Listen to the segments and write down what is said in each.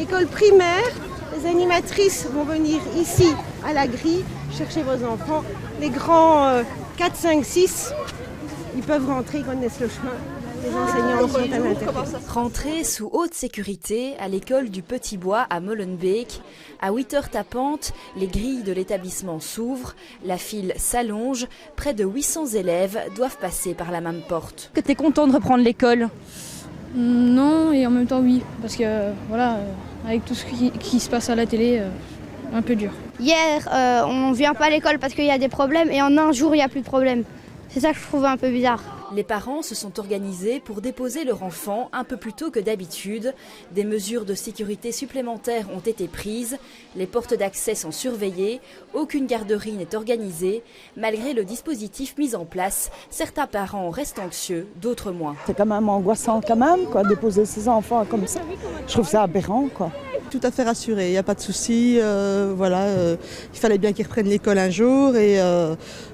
l'école primaire, les animatrices vont venir ici à la grille chercher vos enfants. Les grands 4, 5, 6, ils peuvent rentrer, ils connaissent le chemin. Les enseignants sont à l'intérieur. Rentrée sous haute sécurité à l'école du Petit Bois à Molenbeek. À 8h tapantes, les grilles de l'établissement s'ouvrent, la file s'allonge, près de 800 élèves doivent passer par la même porte. Tu es content de reprendre l'école? Non, et en même temps oui, parce que voilà, avec tout ce qui se passe à la télé, un peu dur. Hier, on ne vient pas à l'école parce qu'il y a des problèmes et en un jour, il n'y a plus de problème. C'est ça que je trouve un peu bizarre. Les parents se sont organisés pour déposer leur enfant un peu plus tôt que d'habitude. Des mesures de sécurité supplémentaires ont été prises. Les portes d'accès sont surveillées. Aucune garderie n'est organisée. Malgré le dispositif mis en place, certains parents restent anxieux, d'autres moins. C'est quand même angoissant déposer ses enfants comme ça. Je trouve ça aberrant, quoi. Tout à fait rassuré, il n'y a pas de souci. Il fallait bien qu'ils reprennent l'école un jour et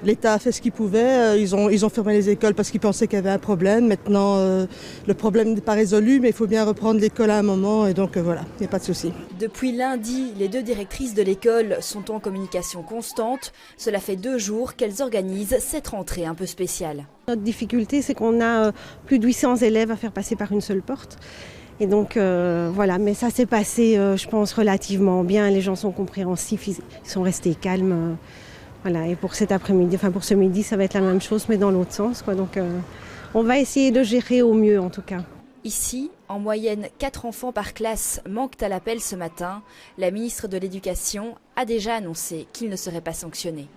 l'État a fait ce qu'il pouvait. Ils ont fermé les écoles parce qu'ils pensaient qu'il y avait un problème. Maintenant, le problème n'est pas résolu, mais il faut bien reprendre l'école à un moment et donc voilà, il n'y a pas de souci. Depuis lundi, les 2 directrices de l'école sont en communication constante. Cela fait 2 jours qu'elles organisent cette rentrée un peu spéciale. Notre difficulté, c'est qu'on a plus de 800 élèves à faire passer par une seule porte. Et donc voilà, mais ça s'est passé, je pense, relativement bien. Les gens sont compréhensifs, ils sont restés calmes. Voilà. Et pour cet après-midi, pour ce midi, ça va être la même chose, mais dans l'autre sens, quoi. Donc on va essayer de gérer au mieux, en tout cas. Ici, en moyenne, 4 enfants par classe manquent à l'appel ce matin. La ministre de l'Éducation a déjà annoncé qu'ils ne seraient pas sanctionnés.